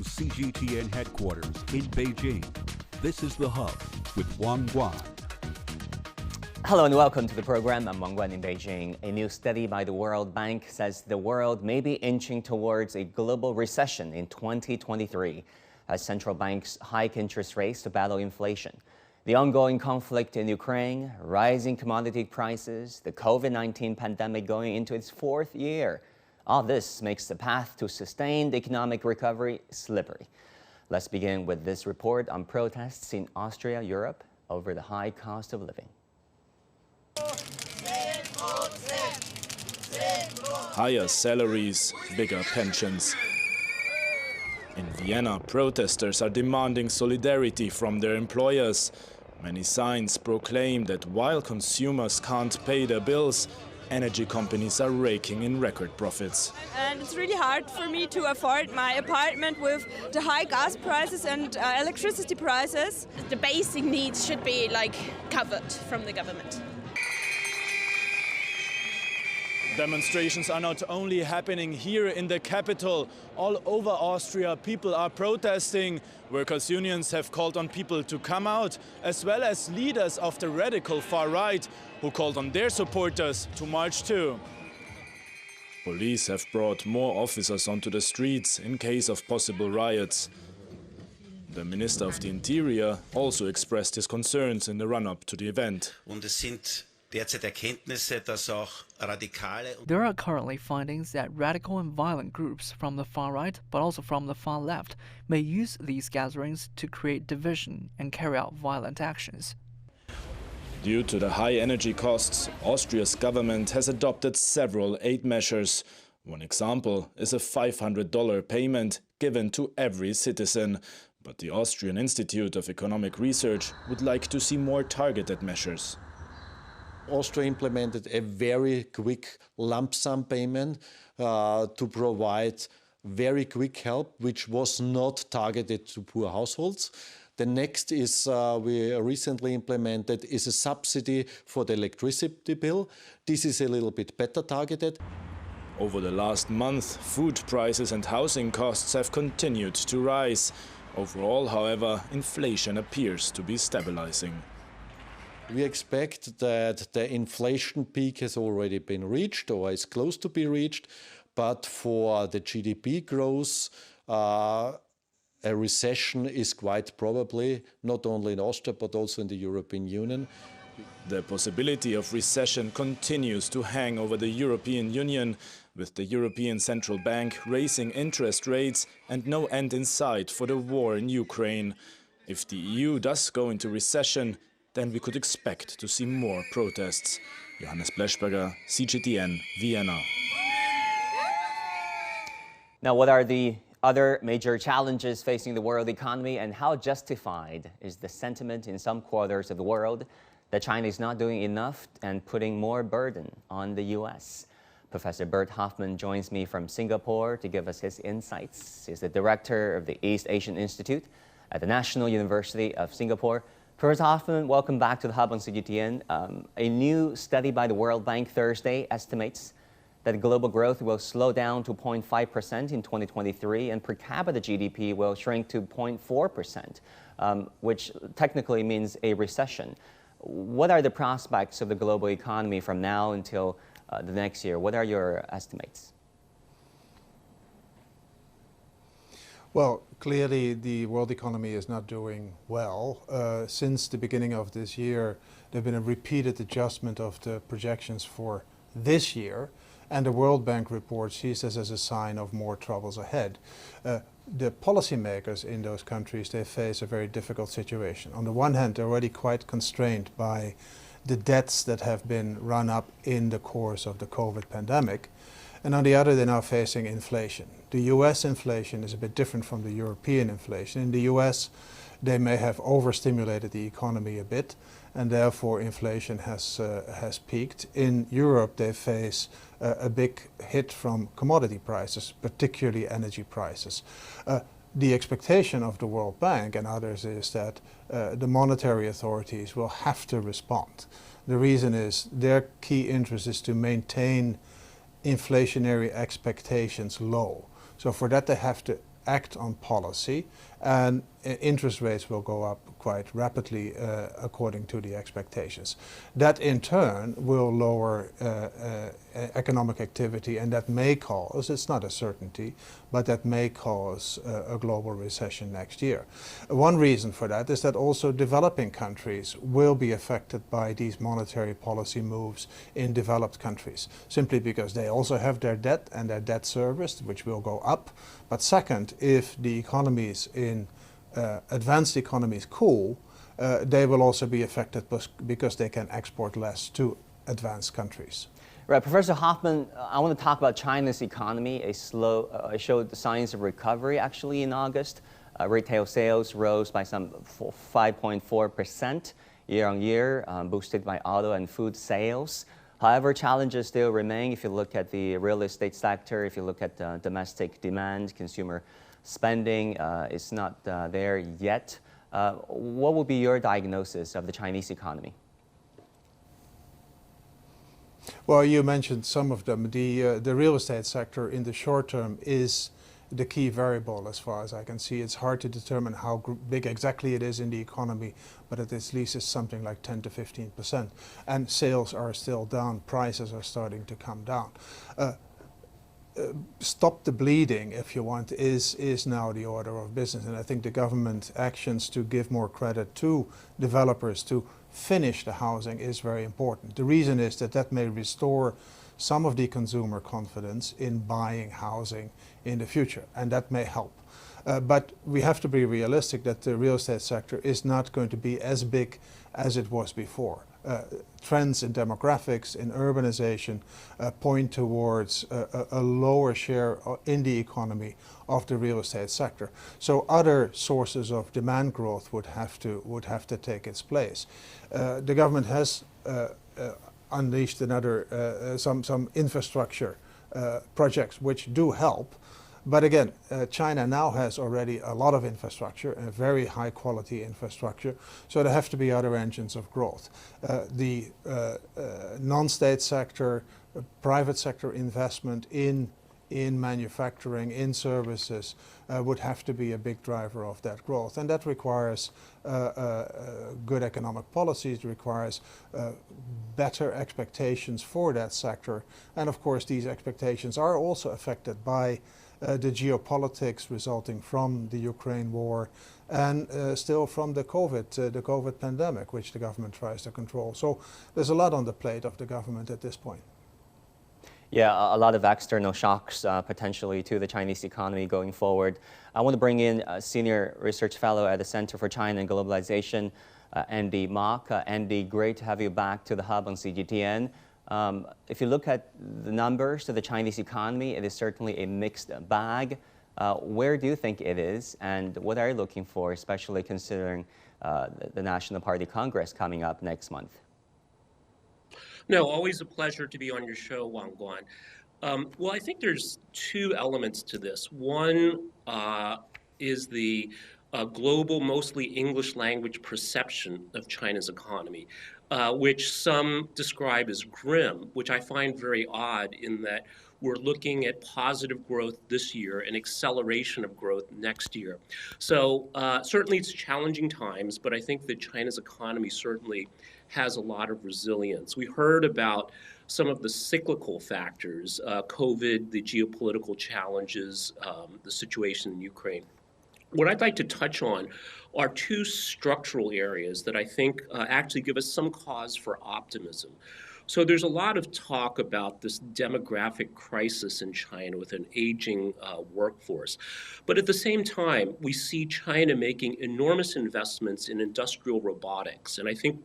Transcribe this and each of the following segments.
from CGTN headquarters in Beijing. This is The Hub with Wang Guan. Hello and welcome to the program. I'm Wang Guan in Beijing. A new study by the World Bank says the world may be inching towards a global recession in 2023 as central banks hike interest rates to battle inflation. The ongoing conflict in Ukraine, rising commodity prices, the COVID-19 pandemic going into its fourth year. All this makes the path to sustained economic recovery slippery. Let's begin with this report on protests in Austria, Europe, over the high cost of living. Higher salaries, bigger pensions. In Vienna, protesters are demanding solidarity from their employers. Many signs proclaim that while consumers can't pay their bills, energy companies are raking in record profits. And it's really hard for me to afford my apartment with the high gas prices and electricity prices. The basic needs should be covered from the government. Demonstrations are not only happening here in the capital. All over Austria, people are protesting. Workers' unions have called on people to come out, as well as leaders of the radical far right, who called on their supporters to march too. Police have brought more officers onto the streets in case of possible riots. The Minister of the Interior also expressed his concerns in the run-up to the event. There are currently findings that radical and violent groups from the far right, but also from the far left, may use these gatherings to create division and carry out violent actions. Due to the high energy costs, Austria's government has adopted several aid measures. One example is a $500 payment given to every citizen. But the Austrian Institute of Economic Research would like to see more targeted measures. Austria implemented a very quick lump sum payment to provide very quick help, which was not targeted to poor households. The next is we recently implemented is a subsidy for the electricity bill. This is a little bit better targeted. Over the last month, food prices and housing costs have continued to rise. Overall, however, inflation appears to be stabilizing. We expect that the inflation peak has already been reached or is close to be reached, but for the GDP growth, a recession is quite probably not only in Austria but also in the European Union. The possibility of recession continues to hang over the European Union, with the European Central Bank raising interest rates and no end in sight for the war in Ukraine. If the EU does go into recession, then we could expect to see more protests. Johannes Bleschberger, CGTN, Vienna. Now, what are the other major challenges facing the world economy, and how justified is the sentiment in some quarters of the world that China is not doing enough and putting more burden on the U.S.? Professor Bert Hofman joins me from Singapore to give us his insights. He's the director of the East Asian Institute at the National University of Singapore. Professor Hofman, welcome back to the Hub on CGTN. A new study by the World Bank Thursday estimates that global growth will slow down to 0.5% in 2023 and per capita GDP will shrink to 0.4%, which technically means a recession. What are the prospects of the global economy from now until the next year? What are your estimates? Well, clearly the world economy is not doing well. Since the beginning of this year, there have been a repeated adjustment of the projections for this year, and the World Bank report sees this as a sign of more troubles ahead. The policymakers in those countries, they face a very difficult situation. On the one hand, they're already quite constrained by the debts that have been run up in the course of the COVID pandemic. And on the other, they're now facing inflation. The US inflation is a bit different from the European inflation. In the US, they may have overstimulated the economy a bit, and therefore inflation has peaked. In Europe, they face a big hit from commodity prices, particularly energy prices. The expectation of the World Bank and others is that the monetary authorities will have to respond. The reason is their key interest is to maintain inflationary expectations low. So for that they have to act on policy, and interest rates will go up quite rapidly according to the expectations. That in turn will lower economic activity, and that may cause, it's not a certainty, but that may cause a global recession next year. One reason for that is that also developing countries will be affected by these monetary policy moves in developed countries, simply because they also have their debt and their debt service, which will go up. But second, if the economies in advanced economies cool, they will also be affected because they can export less to advanced countries. Right, Professor Hofman, I want to talk about China's economy. It showed the signs of recovery actually in August. Retail sales rose by some 5.4% year on year, boosted by auto and food sales. However, challenges still remain. If you look at the real estate sector, if you look at domestic demand, consumer spending, it's not there yet. What would be your diagnosis of the Chinese economy? Well, you mentioned some of them. The real estate sector in the short term is the key variable as far as I can see. It's hard to determine how big exactly it is in the economy, but at least it's something like 10 to 15%. And sales are still down, prices are starting to come down. Stop the bleeding, if you want, is now the order of business. And I think the government actions to give more credit to developers to finish the housing is very important. The reason is that that may restore some of the consumer confidence in buying housing in the future, and that may help. But we have to be realistic that the real estate sector is not going to be as big as it was before. Trends in demographics, in urbanization, point towards a lower share in the economy of the real estate sector. So other sources of demand growth would have to take its place. The government has unleashed another some infrastructure projects which do help. But again, China now has already a lot of infrastructure, a very high quality infrastructure, so there have to be other engines of growth. The non-state sector, private sector investment in manufacturing, in services, would have to be a big driver of that growth. And that requires good economic policies, requires better expectations for that sector. And of course, these expectations are also affected by the geopolitics resulting from the Ukraine war and still from the COVID pandemic, which the government tries to control. So there's a lot on the plate of the government at this point. Yeah, a lot of external shocks potentially to the Chinese economy going forward. I want to bring in a senior research fellow at the Center for China and Globalization, Andy Mock. Andy, great to have you back to the Hub on CGTN. If you look at the numbers of the Chinese economy, it is certainly a mixed bag. Where do you think it is, and what are you looking for, especially considering the National Party Congress coming up next month? No, always a pleasure to be on your show, Wang Guan. Well, I think there's two elements to this. One is the global, mostly English language perception of China's economy, which some describe as grim, which I find very odd in that we're looking at positive growth this year and acceleration of growth next year. So certainly it's challenging times, but I think that China's economy certainly has a lot of resilience. We heard about some of the cyclical factors, COVID, the geopolitical challenges, the situation in Ukraine. What I'd like to touch on are two structural areas that I think actually give us some cause for optimism. So there's a lot of talk about this demographic crisis in China with an aging workforce. But at the same time, we see China making enormous investments in industrial robotics. And I think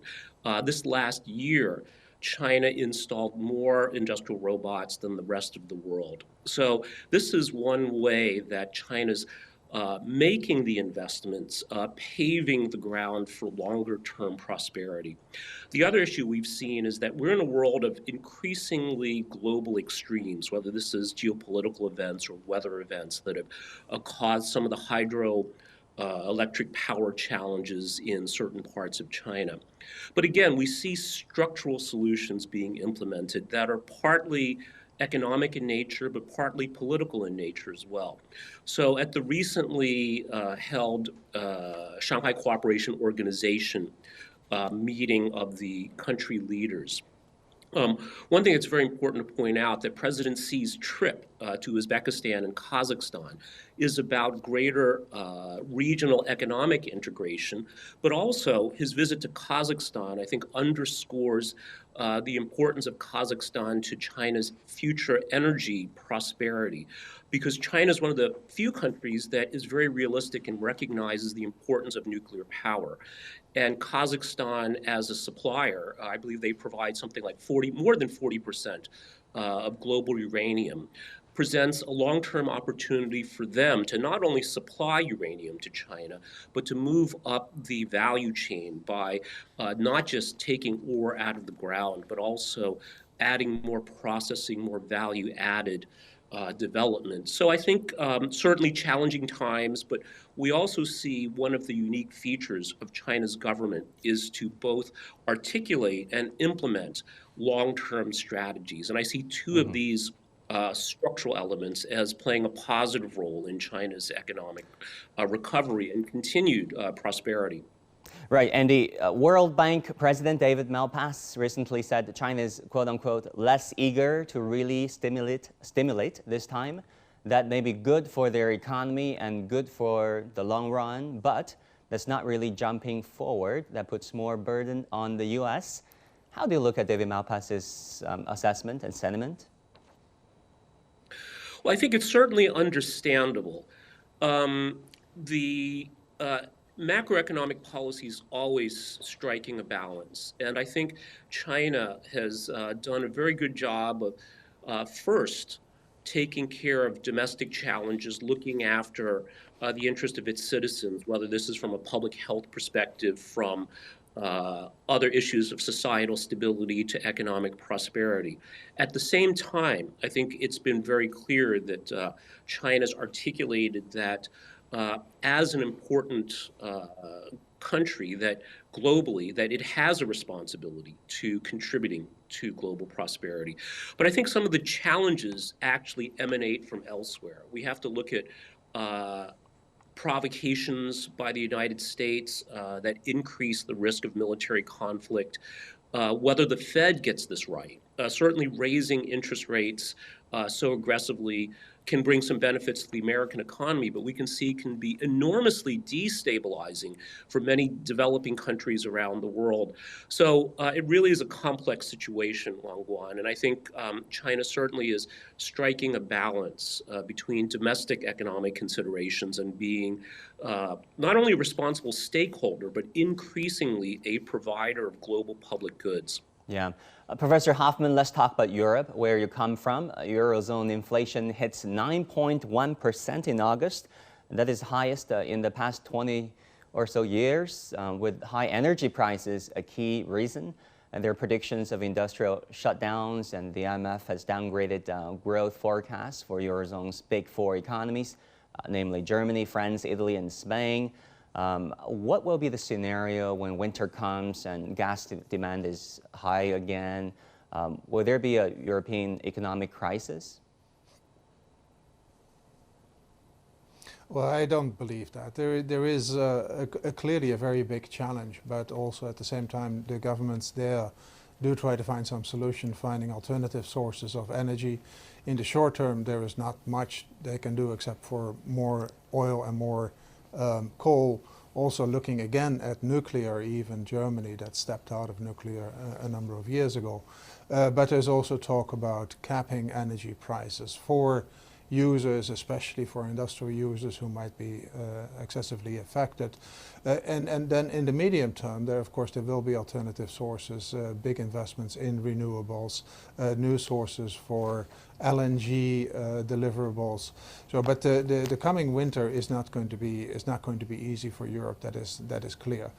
this last year, China installed more industrial robots than the rest of the world. So this is one way that China's making the investments, paving the ground for longer-term prosperity. The other issue we've seen is that we're in a world of increasingly global extremes, whether this is geopolitical events or weather events that have caused some of the hydroelectric power challenges in certain parts of China. But again, we see structural solutions being implemented that are partly economic in nature, but partly political in nature as well. So at the recently held Shanghai Cooperation Organization meeting of the country leaders, one thing that's very important to point out that President Xi's trip to Uzbekistan and Kazakhstan is about greater regional economic integration, but also his visit to Kazakhstan, I think, underscores the importance of Kazakhstan to China's future energy prosperity, because China is one of the few countries that is very realistic and recognizes the importance of nuclear power. And Kazakhstan, as a supplier, I believe they provide something like more than 40% of global uranium, presents a long-term opportunity for them to not only supply uranium to China, but to move up the value chain by not just taking ore out of the ground, but also adding more processing, more value-added development. So I think certainly challenging times, but we also see one of the unique features of China's government is to both articulate and implement long-term strategies. And I see two of these structural elements as playing a positive role in China's economic recovery and continued prosperity. Right, and the World Bank President David Malpass recently said that China is, quote unquote, less eager to really stimulate this time. That may be good for their economy and good for the long run, but that's not really jumping forward. That puts more burden on the U.S. How do you look at David Malpass's assessment and sentiment? Well, I think it's certainly understandable. Macroeconomic policy is always striking a balance. And I think China has done a very good job of first taking care of domestic challenges, looking after the interest of its citizens, whether this is from a public health perspective, from other issues of societal stability to economic prosperity. At the same time, I think it's been very clear that China's articulated that as an important country, that globally, that it has a responsibility to contributing to global prosperity. But I think some of the challenges actually emanate from elsewhere. We have to look at provocations by the United States that increase the risk of military conflict, whether the Fed gets this right. Certainly raising interest rates so aggressively can bring some benefits to the American economy, but we can see can be enormously destabilizing for many developing countries around the world. So it really is a complex situation, Wang Guan, and I think China certainly is striking a balance between domestic economic considerations and being not only a responsible stakeholder, but increasingly a provider of global public goods. Yeah. Professor Hofman, let's talk about Europe, where you come from. Eurozone inflation hits 9.1% in August. That is highest in the past 20 or so years, with high energy prices a key reason. And there are predictions of industrial shutdowns, and the IMF has downgraded growth forecasts for Eurozone's big four economies, namely Germany, France, Italy, and Spain. What will be the scenario when winter comes and gas demand is high again? Will there be a European economic crisis? Well, I don't believe that. There is clearly a very big challenge, but also at the same time the governments there do try to find some solution, finding alternative sources of energy. In the short term, there is not much they can do except for more oil and more coal. Also looking again at nuclear, even Germany that stepped out of nuclear a number of years ago. But there's also talk about capping energy prices for users, especially for industrial users who might be excessively affected. And then in the medium term, there will be alternative sources, big investments in renewables, new sources for LNG deliverables. So, but the coming winter is not going to be easy for Europe. That is clear.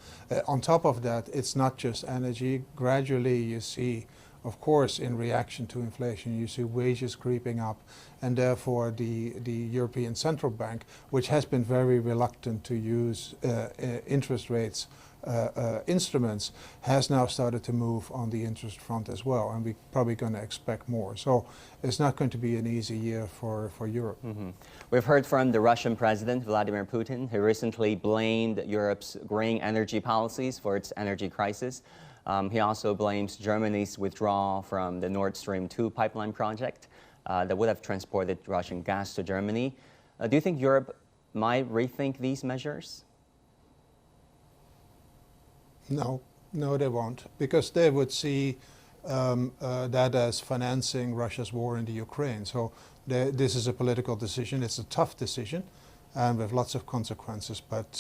On top of that, it's not just energy. Gradually, you see of course, in reaction to inflation, you see wages creeping up, and therefore the European Central Bank, which has been very reluctant to use interest rates instruments, has now started to move on the interest front as well, and we're probably going to expect more. So it's not going to be an easy year for Europe. Mm-hmm. We've heard from the Russian President, Vladimir Putin, who recently blamed Europe's green energy policies for its energy crisis. He also blames Germany's withdrawal from the Nord Stream 2 pipeline project that would have transported Russian gas to Germany. Do you think Europe might rethink these measures? No, they won't, because they would see that as financing Russia's war in the Ukraine. So this is a political decision. It's a tough decision, and with lots of consequences. But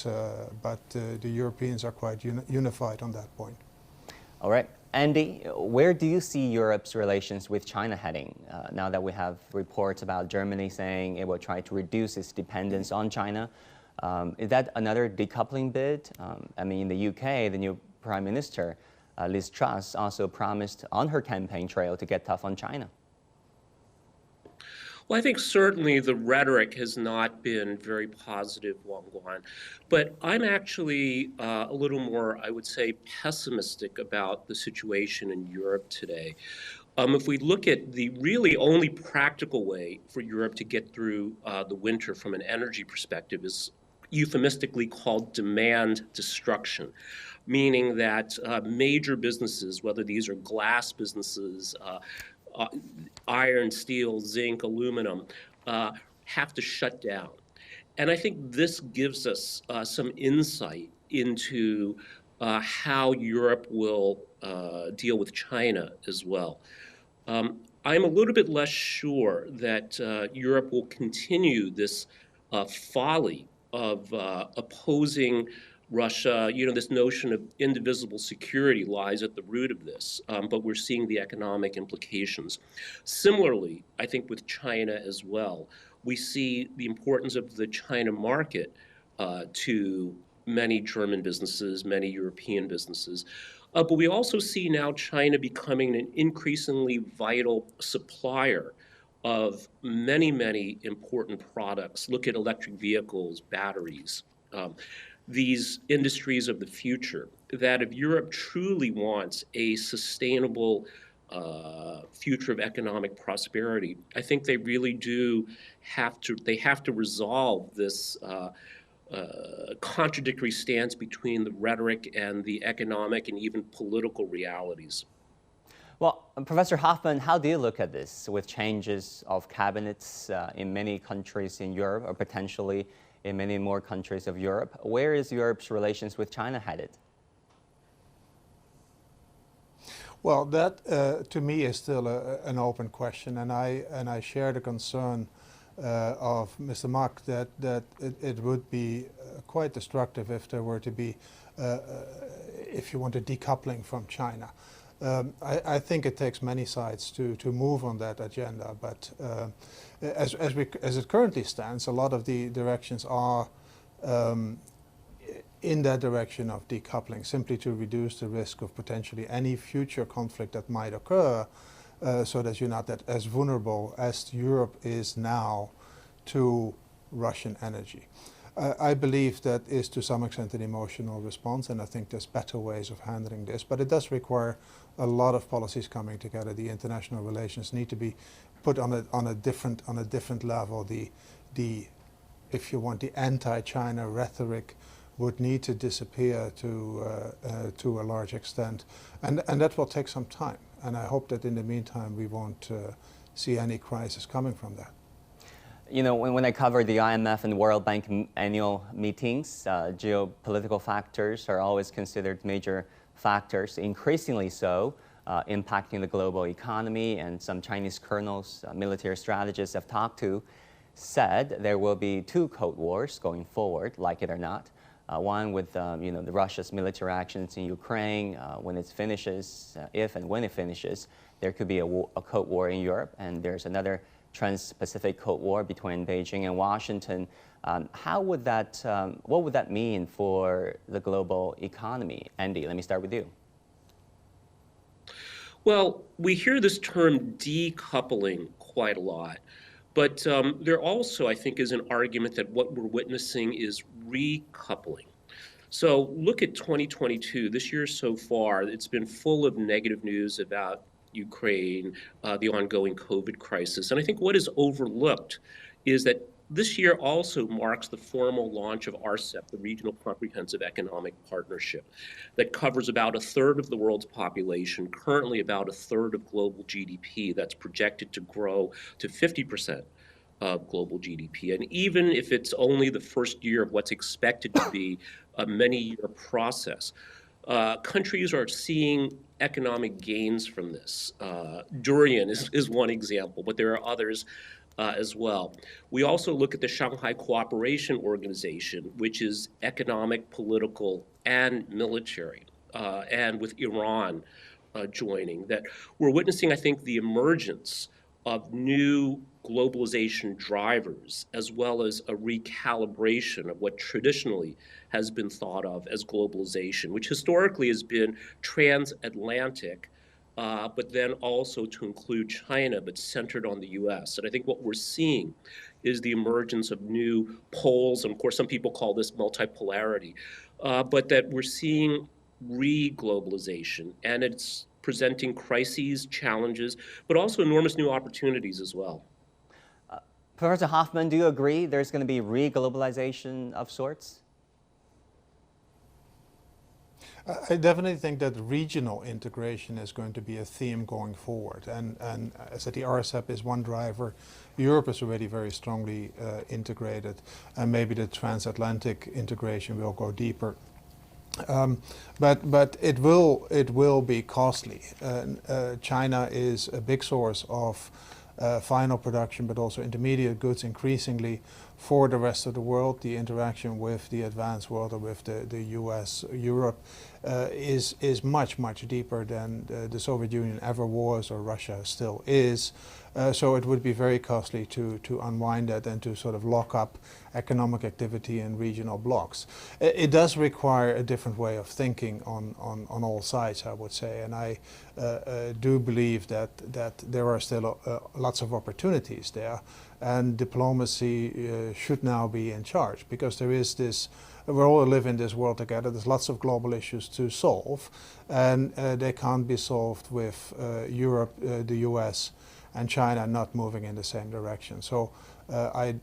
the Europeans are quite unified on that point. All right, Andy, where do you see Europe's relations with China heading now that we have reports about Germany saying it will try to reduce its dependence on China? Is that another decoupling bid? I mean, in the UK, the new Prime Minister, Liz Truss, also promised on her campaign trail to get tough on China. Well, I think certainly the rhetoric has not been very positive, Wang Guan, but I'm actually a little more, I would say, pessimistic about the situation in Europe today. If we look at the really only practical way for Europe to get through the winter from an energy perspective is euphemistically called demand destruction, meaning that major businesses, whether these are glass businesses, iron, steel, zinc, aluminum, have to shut down. And I think this gives us some insight into how Europe will deal with China as well. I'm a little bit less sure that Europe will continue this folly of opposing Russia. You know, this notion of indivisible security lies at the root of this, but we're seeing the economic implications. Similarly, I think with China as well, we see the importance of the China market to many German businesses, many European businesses. But we also see now China becoming an increasingly vital supplier of many, many important products. Look at electric vehicles, batteries. These industries of the future, that if Europe truly wants a sustainable future of economic prosperity, I think they really do have to resolve this contradictory stance between the rhetoric and the economic and even political realities. Well, Professor Hofman, how do you look at this with changes of cabinets in many countries in Europe, or potentially in many more countries of Europe? Where is Europe's relations with China headed? Well, that to me is still an open question, and I share the concern of Mr. Mack that it would be quite destructive if there were to be, if you want, a decoupling from China. I think it takes many sides to move on that agenda, but as it currently stands, a lot of the directions are in that direction of decoupling, simply to reduce the risk of potentially any future conflict that might occur, so that you're not that as vulnerable as Europe is now to Russian energy. I believe that is to some extent an emotional response, and I think there's better ways of handling this, but it does require a lot of policies coming together. The international relations need to be put on a different level. The if you want, the anti-China rhetoric would need to disappear to a large extent, and that will take some time. And I hope that in the meantime we won't see any crisis coming from that. You know, when I cover the IMF and World Bank annual meetings, geopolitical factors are always considered major factors, increasingly so, impacting the global economy. And some Chinese colonels, military strategists I've talked to, said there will be two Cold Wars going forward, like it or not. One with the Russia's military actions in Ukraine. When it finishes, if and when it finishes, there could be a Cold War in Europe, and there's another Trans-Pacific Cold War between Beijing and Washington. What would that mean for the global economy? Andy, let me start with you. Well, we hear this term decoupling quite a lot, but there also, I think, is an argument that what we're witnessing is recoupling. So look at 2022. This year so far, it's been full of negative news about Ukraine, the ongoing COVID crisis. And I think what is overlooked is that this year also marks the formal launch of RCEP, the Regional Comprehensive Economic Partnership, that covers about a third of the world's population, currently about a third of global GDP, that's projected to grow to 50% of global GDP. And even if it's only the first year of what's expected to be a many-year process, countries are seeing economic gains from this. Durian is one example, but there are others as well. We also look at the Shanghai Cooperation Organization, which is economic, political, and military, and with Iran joining, that we're witnessing, I think, the emergence of new globalization drivers, as well as a recalibration of what traditionally has been thought of as globalization, which historically has been transatlantic, but then also to include China, but centered on the US. And I think what we're seeing is the emergence of new poles, and of course some people call this multipolarity, but that we're seeing re-globalization, and it's presenting crises, challenges, but also enormous new opportunities as well. Professor Hofman, do you agree there's going to be re-globalization of sorts? I definitely think that regional integration is going to be a theme going forward. And I said the RCEP is one driver. Europe is already very strongly integrated, and maybe the transatlantic integration will go deeper. But it will be costly. China is a big source of final production, but also intermediate goods increasingly for the rest of the world. The interaction with the advanced world, or with the US, Europe, is much deeper than the Soviet Union ever was, or Russia still is. So it would be very costly to unwind that and to sort of lock up economic activity in regional blocks. It does require a different way of thinking on all sides, I would say, and I do believe that there are still lots of opportunities there, and diplomacy should now be in charge, because there is this, we all live in this world together, there's lots of global issues to solve, and they can't be solved with Europe, the US, and China not moving in the same direction. So I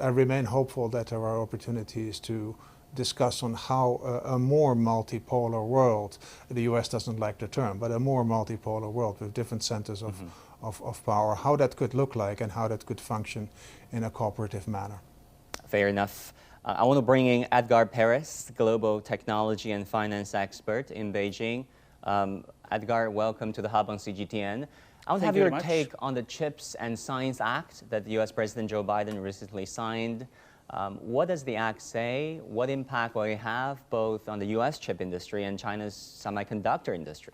remain hopeful that there are opportunities to discuss on how a more multipolar world, the US doesn't like the term, but a more multipolar world with different centers of power, how that could look like and how that could function in a cooperative manner. Fair enough. I want to bring in Edgar Perez, global technology and finance expert in Beijing. Edgar, welcome to the Hub on CGTN. I want to have your take on the CHIPS and Science Act that US President Joe Biden recently signed. What does the act say? What impact will it have both on the US chip industry and China's semiconductor industry?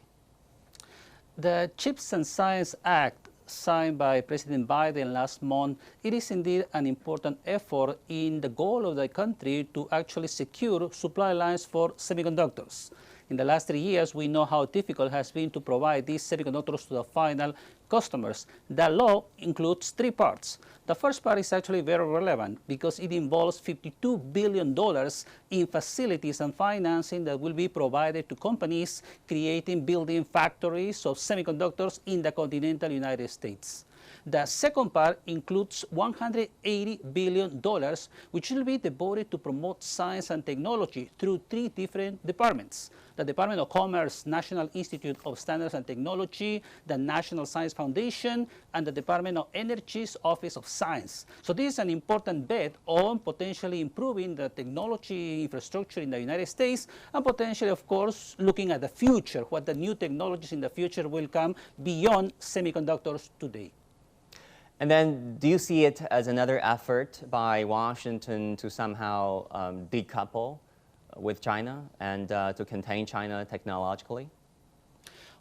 The CHIPS and Science Act, signed by President Biden last month, it is indeed an important effort in the goal of the country to actually secure supply lines for semiconductors. In the last 3 years, we know how difficult it has been to provide these semiconductors to the final customers. The law includes 3 parts. The first part is actually very relevant because it involves $52 billion in facilities and financing that will be provided to companies building factories of semiconductors in the continental United States. The second part includes $180 billion, which will be devoted to promote science and technology through 3 different departments: the Department of Commerce, National Institute of Standards and Technology, the National Science Foundation, and the Department of Energy's Office of Science. So this is an important bet on potentially improving the technology infrastructure in the United States, and potentially, of course, looking at the future, what the new technologies in the future will come beyond semiconductors today. And then, do you see it as another effort by Washington to somehow decouple with China and to contain China technologically?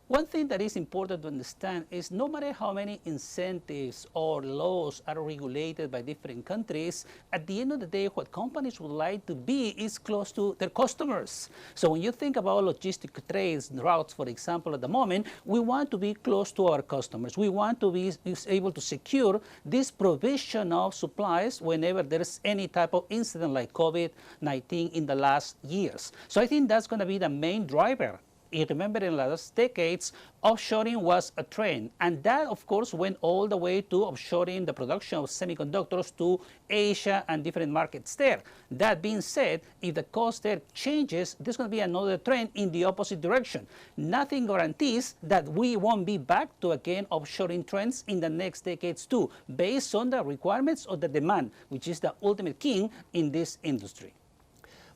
One thing that is important to understand is no matter how many incentives or laws are regulated by different countries, at the end of the day, what companies would like to be is close to their customers. So when you think about logistic trades routes, for example, at the moment, we want to be close to our customers. We want to be able to secure this provision of supplies whenever there is any type of incident like COVID-19 in the last years. So I think that's going to be the main driver. You remember in the last decades, offshoring was a trend. And that, of course, went all the way to offshoring the production of semiconductors to Asia and different markets there. That being said, if the cost there changes, there's going to be another trend in the opposite direction. Nothing guarantees that we won't be back to, again, offshoring trends in the next decades too, based on the requirements of the demand, which is the ultimate king in this industry.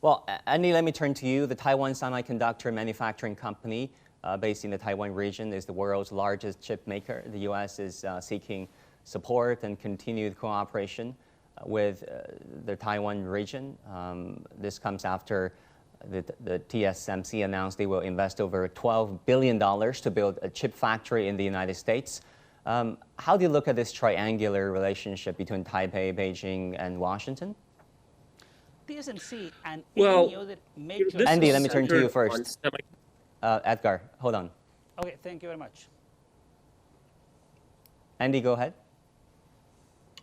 Well, Andy, let me turn to you. The Taiwan Semiconductor Manufacturing Company, based in the Taiwan region, is the world's largest chip maker. The U.S. is seeking support and continued cooperation with the Taiwan region. This comes after the TSMC announced they will invest over $12 billion to build a chip factory in the United States. How do you look at this triangular relationship between Taipei, Beijing, and Washington? TSMC and Well, any other major... Andy, let me turn to you first. Edgar, hold on. Okay, thank you very much. Andy, go ahead.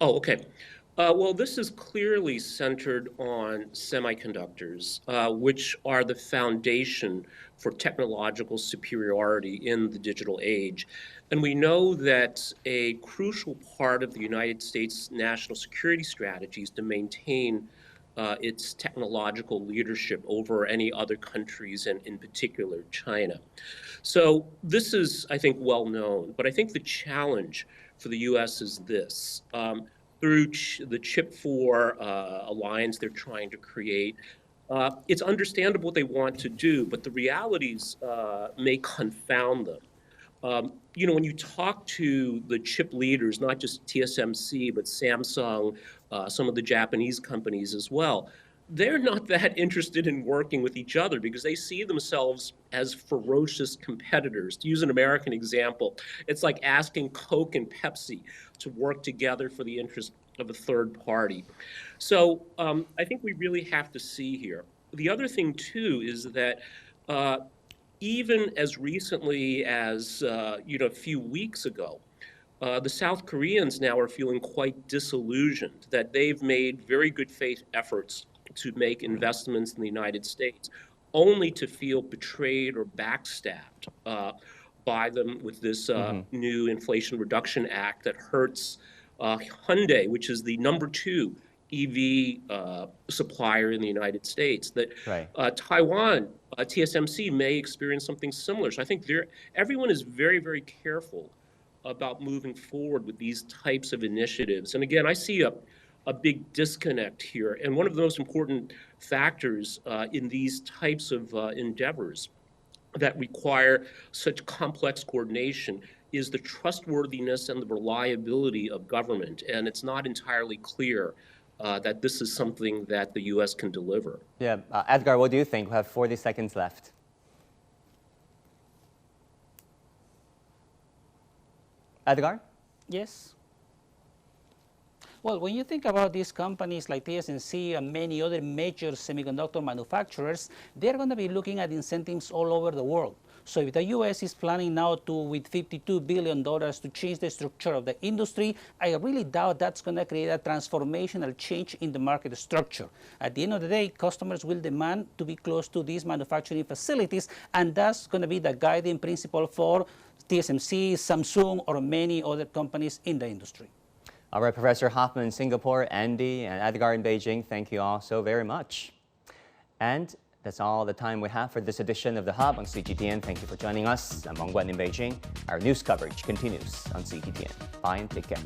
Oh, okay. Well, this is clearly centered on semiconductors, which are the foundation for technological superiority in the digital age. And we know that a crucial part of the United States national security strategy is to maintain its technological leadership over any other countries, and in particular China. So this is, I think, well known. But I think the challenge for the U.S. is this. Through the Chip4 alliance they're trying to create, it's understandable what they want to do, but the realities may confound them. You know, when you talk to the chip leaders, not just TSMC, but Samsung, some of the Japanese companies as well, they're not that interested in working with each other because they see themselves as ferocious competitors. To use an American example, it's like asking Coke and Pepsi to work together for the interest of a third party. So I think we really have to see here. The other thing, too, is that even as recently as a few weeks ago, the South Koreans now are feeling quite disillusioned that they've made very good faith efforts to make investments in the United States, only to feel betrayed or backstabbed by them with this new Inflation Reduction Act that hurts Hyundai, which is the #2 EV supplier in the United States. That Taiwan, TSMC may experience something similar. So I think everyone is very, very careful about moving forward with these types of initiatives. And again, I see a big disconnect here. And one of the most important factors in these types of endeavors that require such complex coordination is the trustworthiness and the reliability of government. And it's not entirely clear that this is something that the U.S. can deliver. Yeah, Edgar, what do you think? We have 40 seconds left. Edgar? Yes. Well, when you think about these companies like TSMC and many other major semiconductor manufacturers, they're going to be looking at incentives all over the world. So if the U.S. is planning now with $52 billion to change the structure of the industry, I really doubt that's going to create a transformational change in the market structure. At the end of the day, customers will demand to be close to these manufacturing facilities, and that's going to be the guiding principle for TSMC, Samsung, or many other companies in the industry. All right, Professor Hofman in Singapore, Andy and Edgar in Beijing, thank you all so very much. And that's all the time we have for this edition of The Hub on CGTN. Thank you for joining us. I'm Wang Guan in Beijing. Our news coverage continues on CGTN. Bye and take care.